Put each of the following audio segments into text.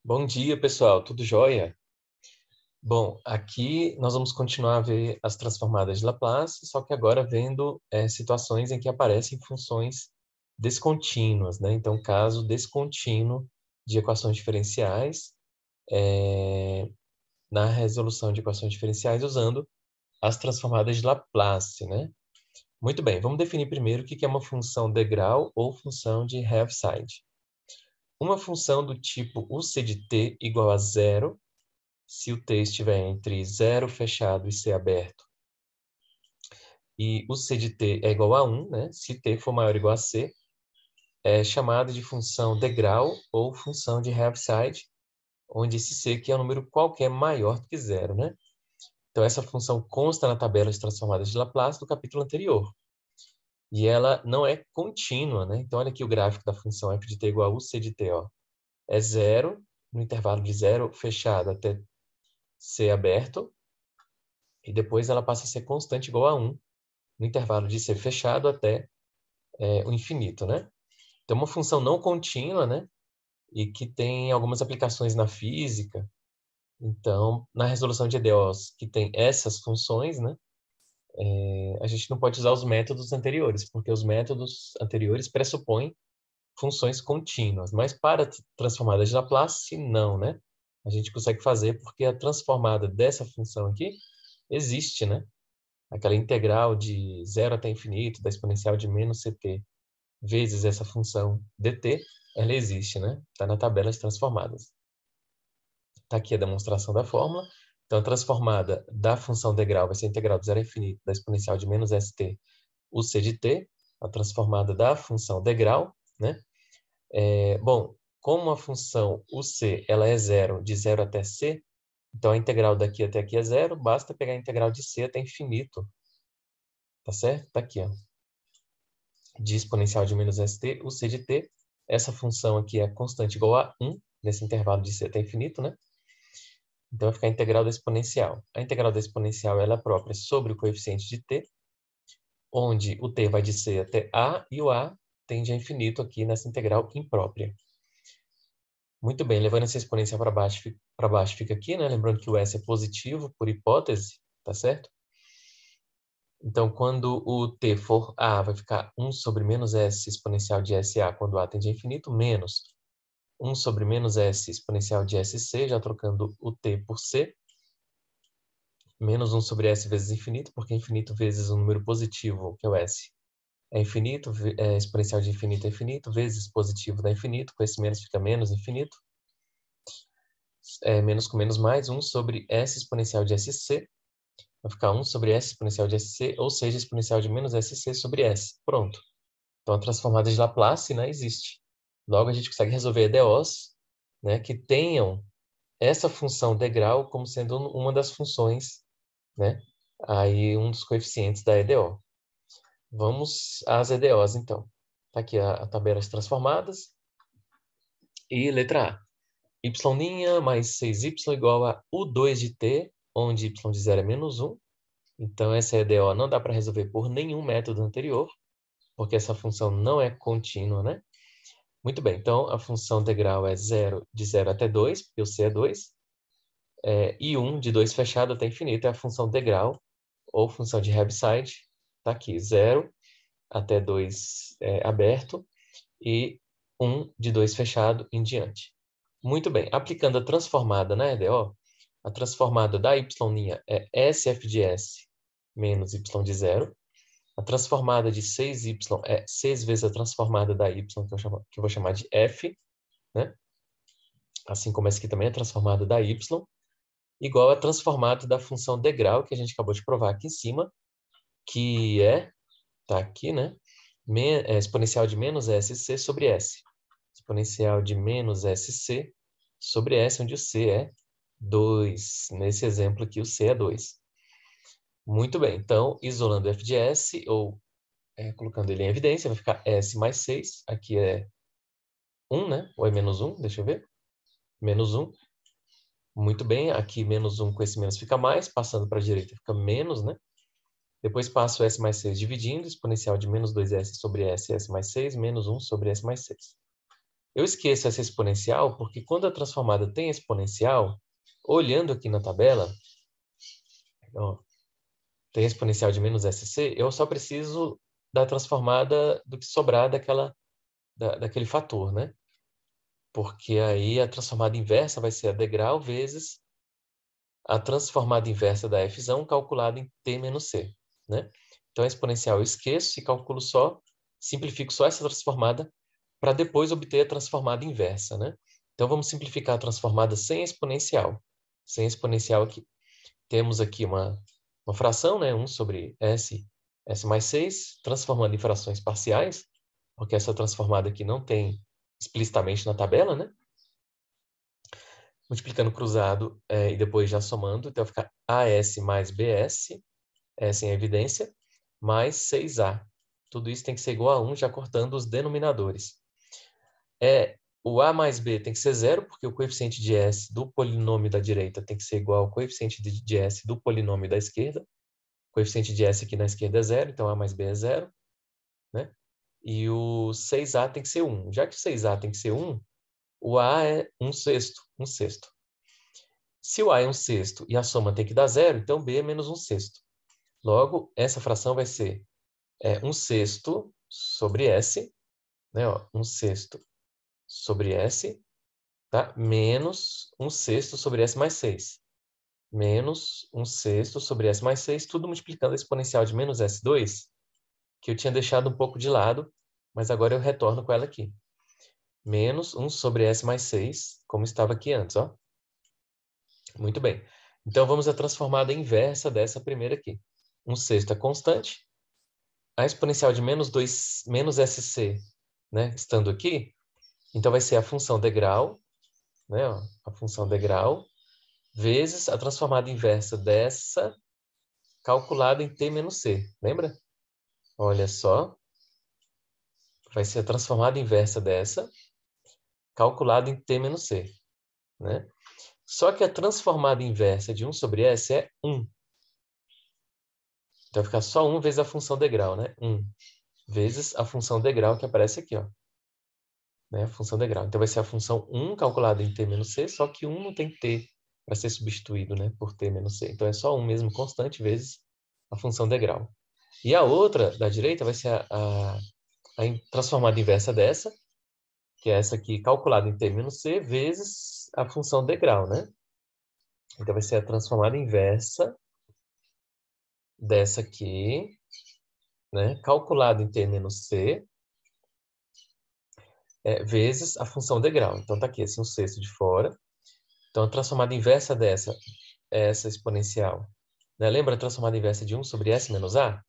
Bom dia, pessoal. Tudo jóia? Bom, aqui nós vamos continuar a ver as transformadas de Laplace, só que agora vendo situações em que aparecem funções descontínuas, né? Então, caso descontínuo de equações diferenciais na resolução de equações diferenciais usando as transformadas de Laplace, né? Muito bem, vamos definir primeiro o que é uma função degrau ou função de Heaviside. Uma função do tipo UC de t igual a zero, se o t estiver entre zero fechado e c aberto, e o c de t é igual a 1, né? Se t for maior ou igual a c, é chamada de função degrau ou função de Heaviside, onde esse c aqui é um número qualquer maior do que zero, né? Então, essa função consta na tabela de transformadas de Laplace do capítulo anterior. E ela não é contínua, né? Então, olha aqui o gráfico da função f de t igual a u c de t, ó. É zero, no intervalo de zero fechado até c aberto, e depois ela passa a ser constante igual a 1, no intervalo de c fechado até o infinito, né? Então, uma função não contínua, né? E que tem algumas aplicações na física. Então, na resolução de EDOs que tem essas funções, né? A gente não pode usar os métodos anteriores, porque os métodos anteriores pressupõem funções contínuas. Mas para transformadas de Laplace, não, né? A gente consegue fazer porque a transformada dessa função aqui existe, né? Aquela integral de zero até infinito da exponencial de menos ct vezes essa função dt, ela existe, né? Está na tabela de transformadas. Está aqui a demonstração da fórmula. Então, a transformada da função degrau vai ser a integral de zero a infinito da exponencial de menos st uc de t, a transformada da função degrau, né? Bom, como a função uc ela é zero, de zero até c, então a integral daqui até aqui é zero, basta pegar a integral de c até infinito. Tá certo? Tá aqui, ó. De exponencial de menos st, o c de t. Essa função aqui é constante igual a 1, nesse intervalo de c até infinito, né? Então, vai ficar a integral da exponencial. A integral da exponencial ela é própria sobre o coeficiente de t, onde o t vai de c até a, e o a tende a infinito aqui nessa integral imprópria. Muito bem, levando essa exponencial para baixo fica aqui, né? Lembrando que o s é positivo por hipótese, tá certo? Então, quando o t for a, vai ficar 1 sobre menos s exponencial de sa quando a tende a infinito, menos 1 sobre menos s exponencial de sc, já trocando o t por c, menos 1 sobre s vezes infinito, porque infinito vezes um número positivo, que é o s, é infinito, exponencial de infinito é infinito, vezes positivo dá infinito, com esse menos fica menos infinito, menos com menos mais, 1 sobre s exponencial de sc, vai ficar 1 sobre s exponencial de sc, ou seja, exponencial de menos sc sobre s. Pronto. Então, a transformada de Laplace, né, existe. Logo, a gente consegue resolver EDOs, né, que tenham essa função degrau como sendo uma das funções, né, aí um dos coeficientes da EDO. Vamos às EDOs, então. Está aqui a tabela de transformadas. E letra A. Y' mais 6y igual a U2 de t, onde y de 0 é menos 1. Então, essa EDO não dá para resolver por nenhum método anterior, porque essa função não é contínua, né? Muito bem, então a função degrau é 0 de 0 até 2, porque o c é 2, e 1 de 2 fechado até infinito é a função degrau, ou função de Heaviside, está aqui, 0 até 2 aberto, e 1 de 2 fechado em diante. Muito bem, aplicando a transformada na EDO, a transformada da y' é SF de S menos y de 0, a transformada de 6y é 6 vezes a transformada da y, que eu vou chamar de f, né? Assim como essa aqui também é transformada da y, igual a transformada da função degrau, que a gente acabou de provar aqui em cima, que tá aqui, né? Exponencial de menos sc sobre s. Exponencial de menos sc sobre s, onde o c é 2. Nesse exemplo aqui, o c é 2. Muito bem, então, isolando f de s, ou colocando ele em evidência, vai ficar s mais 6. Aqui é 1, né? Ou é menos 1? Deixa eu ver. Menos 1. Muito bem, aqui menos 1 com esse menos fica mais, passando para a direita fica menos, né? Depois passo o s mais 6 dividindo, exponencial de menos 2s sobre s mais 6, menos 1 sobre s mais 6. Eu esqueço essa exponencial porque quando a transformada tem exponencial, olhando aqui na tabela, ó, tem exponencial de menos SC, eu só preciso da transformada do que sobrar daquele fator, né? Porque aí a transformada inversa vai ser a degrau vezes a transformada inversa da f calculada em t menos c, né? Então, a exponencial eu esqueço e calculo só, simplifico só essa transformada para depois obter a transformada inversa, né? Então, vamos simplificar a transformada sem exponencial. Sem exponencial aqui. Temos aqui uma fração, né? 1 sobre s mais 6, transformando em frações parciais, porque essa transformada aqui não tem explicitamente na tabela, né? Multiplicando cruzado e depois já somando, então vai ficar AS mais BS, S em evidência, mais 6A. Tudo isso tem que ser igual a 1, já cortando os denominadores. O A mais B tem que ser zero, porque o coeficiente de S do polinômio da direita tem que ser igual ao coeficiente de S do polinômio da esquerda. O coeficiente de S aqui na esquerda é zero, então A mais B é zero, né? E o 6A tem que ser 1. Já que o 6A tem que ser 1, o A é 1/6, 1/6. Se o A é 1/6 e a soma tem que dar zero, então B é menos 1/6. Logo, essa fração vai ser 1/6 sobre S, né? Ó, 1/6 sobre S, tá? Menos 1/6 sobre S mais 6. Menos 1/6 sobre S mais 6, tudo multiplicando a exponencial de menos S2, que eu tinha deixado um pouco de lado, mas agora eu retorno com ela aqui. Menos 1 sobre S mais 6, como estava aqui antes, ó. Muito bem. Então, vamos à transformada inversa dessa primeira aqui. 1/6 é constante. A exponencial de menos SC, né, estando aqui, então vai ser a função degrau, né, ó, a função degrau, vezes a transformada inversa dessa, calculada em t menos c. Lembra? Olha só. Vai ser a transformada inversa dessa, calculada em t menos c. Né? Só que a transformada inversa de 1 sobre s é 1. Então, vai ficar só 1 vezes a função degrau, né? 1 vezes a função degrau que aparece aqui, ó. Né? A função degrau. Então, vai ser a função 1 calculada em t menos c, só que 1 não tem t para ser substituído, né, por t menos c. Então, é só 1 mesmo constante vezes a função degrau. E a outra, da direita, vai ser a transformada inversa dessa, que é essa aqui calculada em t menos c, vezes a função degrau, né? Então, vai ser a transformada inversa dessa aqui, né, calculada em t menos c, vezes a função degrau. Então, tá aqui esse 1/6 de fora. Então, a transformada inversa dessa é essa exponencial. Né? Lembra a transformada inversa de 1 sobre s menos a?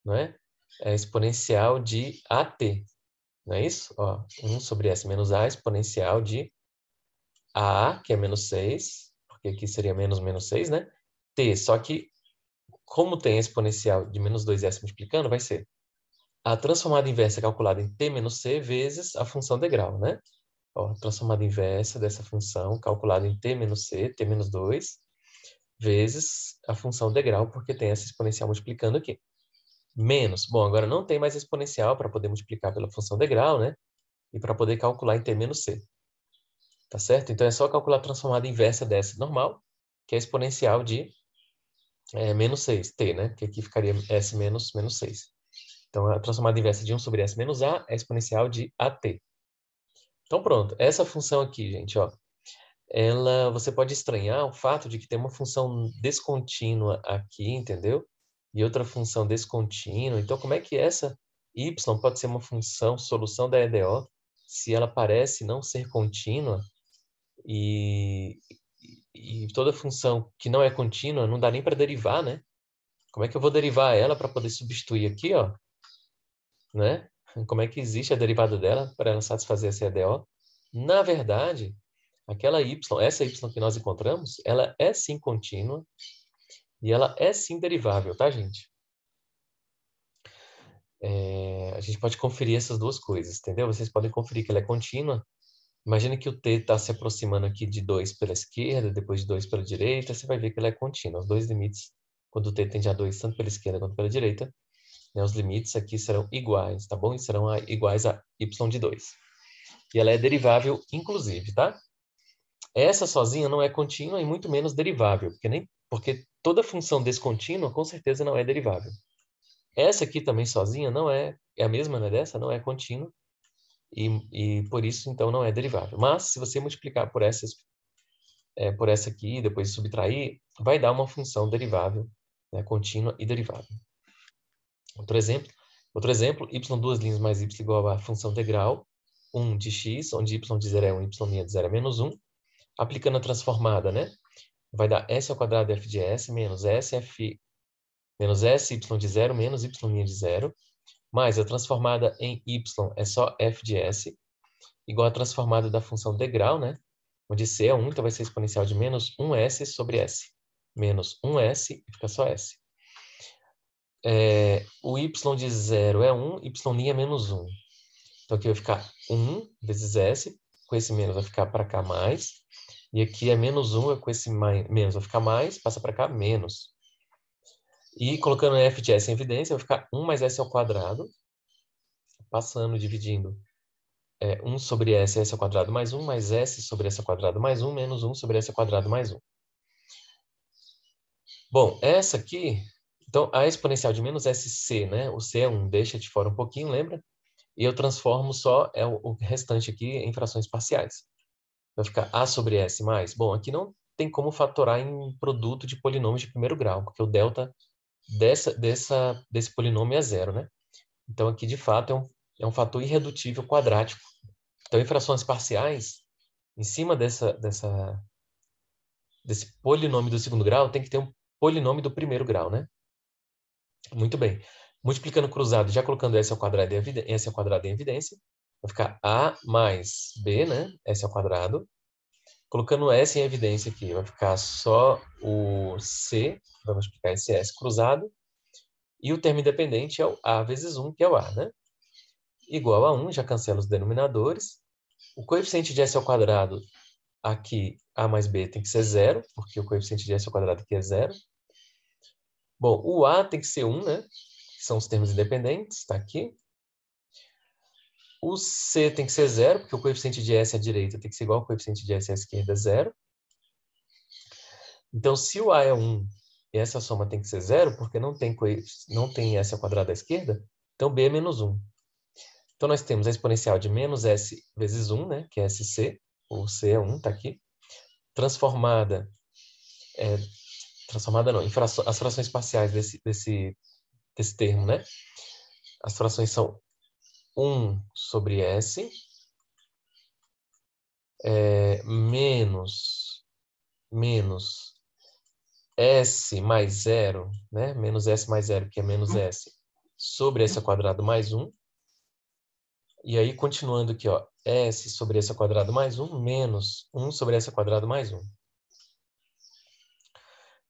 Não é? É a exponencial de at. Não é isso? Ó, 1 sobre s menos a, exponencial de a, que é menos 6, porque aqui seria menos 6, né? T, só que como tem a exponencial de menos 2s multiplicando, vai ser a transformada inversa calculada em t menos c vezes a função degrau, né? Ó, transformada inversa dessa função calculada em t menos c, t menos 2, vezes a função degrau, porque tem essa exponencial multiplicando aqui. Menos. Bom, agora não tem mais exponencial para poder multiplicar pela função degrau, né? E para poder calcular em t menos c. Tá certo? Então, é só calcular a transformada inversa dessa normal, que é exponencial de menos 6, t, né? Porque aqui ficaria s menos 6. Então, a transformada inversa de 1 sobre s menos a é exponencial de at. Então, pronto. Essa função aqui, gente, ó, você pode estranhar o fato de que tem uma função descontínua aqui, entendeu? E outra função descontínua. Então, como é que essa y pode ser uma função solução da EDO se ela parece não ser contínua e toda função que não é contínua não dá nem para derivar, né? Como é que eu vou derivar ela para poder substituir aqui, ó? Né? Como é que existe a derivada dela para ela satisfazer essa EDO? Na verdade, aquela y, essa y que nós encontramos, ela é sim contínua e ela é sim derivável, tá, gente? A gente pode conferir essas duas coisas, entendeu? Vocês podem conferir que ela é contínua. Imagina que o t está se aproximando aqui de 2 pela esquerda, depois de 2 pela direita, você vai ver que ela é contínua. Os dois limites, quando o t tende a 2, tanto pela esquerda quanto pela direita, né, os limites aqui serão iguais, tá bom? E serão iguais a y de 2. E ela é derivável, inclusive, tá? Essa sozinha não é contínua e muito menos derivável, porque toda função descontínua, com certeza, não é derivável. Essa aqui também sozinha não é a mesma, né, dessa, não é contínua, e por isso, então, não é derivável. Mas, se você multiplicar por por essa aqui e depois subtrair, vai dar uma função derivável, né, contínua e derivável. Outro exemplo, y duas linhas mais y igual a função integral 1 de x, onde y de 0 é 1, y de 0 é menos 1. Aplicando a transformada, né? Vai dar s ao quadrado f de s menos menos s y de 0 menos y' de 0, mais a transformada em y é só f de s, igual a transformada da função integral, né? Onde c é 1, então vai ser exponencial de menos 1s sobre s. Menos 1s e fica só s. O y de 0 é 1, y' é menos 1. Então aqui vai ficar 1 vezes s, com esse menos vai ficar para cá mais, e aqui é menos 1, com esse menos vai ficar mais, passa para cá menos. E colocando f de s em evidência, vai ficar 1 mais s ao quadrado, passando, dividindo 1 sobre s ao quadrado mais 1, mais s sobre s ao quadrado mais 1, menos 1 sobre s ao quadrado mais 1. Bom, essa aqui, então, a exponencial de menos sc, né? O c é 1, deixa de fora um pouquinho, lembra? E eu transformo só o restante aqui em frações parciais. Vai ficar a sobre s mais. Bom, aqui não tem como fatorar em produto de polinômios de primeiro grau, porque o delta desse polinômio é zero, né? Então, aqui, de fato, é um fator irredutível quadrático. Então, em frações parciais, em cima desse polinômio do segundo grau, tem que ter um polinômio do primeiro grau, né? Muito bem. Multiplicando cruzado, já colocando s ao quadrado em evidência, vai ficar a mais b, né? S ao quadrado. Colocando s em evidência aqui, vai ficar só o c, vamos multiplicar esse s cruzado, e o termo independente é o a vezes 1, que é o a, né? Igual a 1, já cancela os denominadores. O coeficiente de s ao quadrado, aqui, a mais b tem que ser 0, porque o coeficiente de s ao quadrado aqui é 0. Bom, o a tem que ser 1, né? Que são os termos independentes, está aqui. O c tem que ser 0, porque o coeficiente de s à direita tem que ser igual ao coeficiente de s à esquerda, 0. Então, se o a é 1 e essa soma tem que ser 0, porque não tem s ao quadrado à esquerda, então b é menos 1. Então, nós temos a exponencial de menos s vezes 1, né, que é sc, o c é 1, está aqui, transformada não, as frações parciais desse termo, né? As frações são 1 sobre s, menos s mais 0, né? Menos s mais 0, que é menos s, sobre s ao quadrado mais 1. E aí, continuando aqui, ó, s sobre s ao quadrado mais 1, menos 1 sobre s ao quadrado mais 1.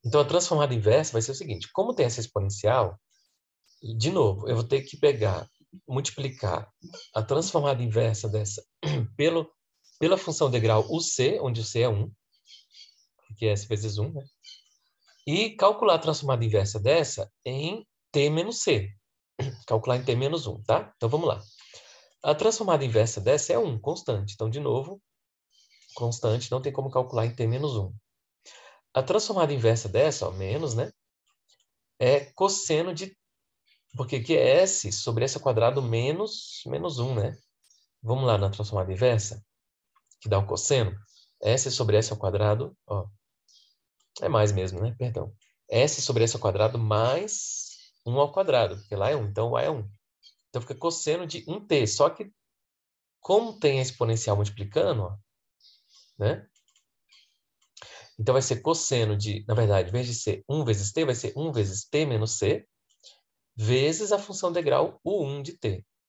Então, a transformada inversa vai ser o seguinte. Como tem essa exponencial, de novo, eu vou ter que multiplicar a transformada inversa dessa pela função integral uc, onde o c é 1, que é s vezes 1, né? E calcular a transformada inversa dessa em t menos c. Calcular em t menos 1, tá? Então, vamos lá. A transformada inversa dessa é 1, constante. Então, de novo, constante, não tem como calcular em t menos 1. A transformada inversa dessa, ó, menos, né? É cosseno de... Porque aqui é s sobre s ao quadrado menos 1, né? Vamos lá na transformada inversa, que dá o cosseno. S sobre s ao quadrado, ó. É mais mesmo, né? Perdão. S sobre s ao quadrado mais 1 ao quadrado, porque lá é 1, então o a é 1. Então fica cosseno de 1t. Só que, como tem a exponencial multiplicando, ó, né? Então vai ser cosseno de, na verdade, em vez de ser 1 vezes t, vai ser 1 vezes t menos c, vezes a função integral u1 de t.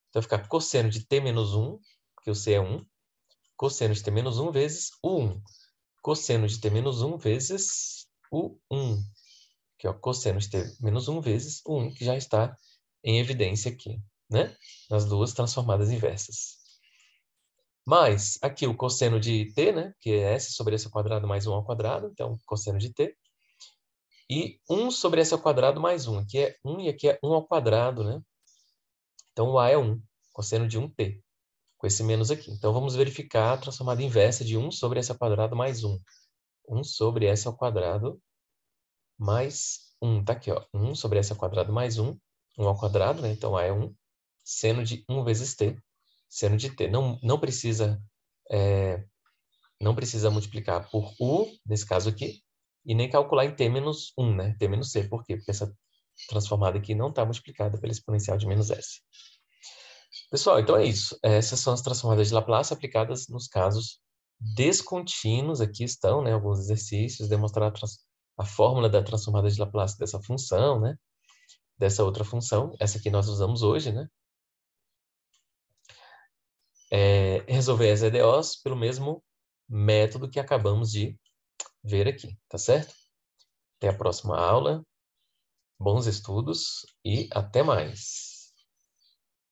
Então vai ficar cosseno de t menos 1, porque o c é 1, cosseno de t menos 1 vezes u1. Cosseno de t menos 1 vezes u1, que é o cosseno de t menos 1 vezes u1, que já está em evidência aqui, né? Nas duas transformadas inversas. Mais aqui o cosseno de t, né? Que é s sobre s ao quadrado mais 1 ao quadrado, então cosseno de t. E 1 sobre s ao quadrado mais 1, aqui é 1 e aqui é 1 ao quadrado, né? Então o a é 1, cosseno de 1t. com esse menos aqui. Então, vamos verificar a transformada inversa de 1 sobre s ao quadrado mais 1. 1 sobre s ao quadrado mais 1. Tá aqui, ó. 1 sobre s ao quadrado mais 1. 1 ao quadrado, né? Então, A é 1. Seno de 1 vezes t. Seno de t. Não precisa multiplicar por u, nesse caso aqui, e nem calcular em t menos 1, né? T menos c. Por quê? Porque essa transformada aqui não está multiplicada pela exponencial de menos s. Pessoal, então é isso. Essas são as transformadas de Laplace aplicadas nos casos descontínuos. Aqui estão, né, alguns exercícios, demonstrar a fórmula da transformada de Laplace dessa função, né, dessa outra função. Essa aqui nós usamos hoje, né? Resolver as EDOs pelo mesmo método que acabamos de ver aqui, tá certo? Até a próxima aula. Bons estudos e até mais.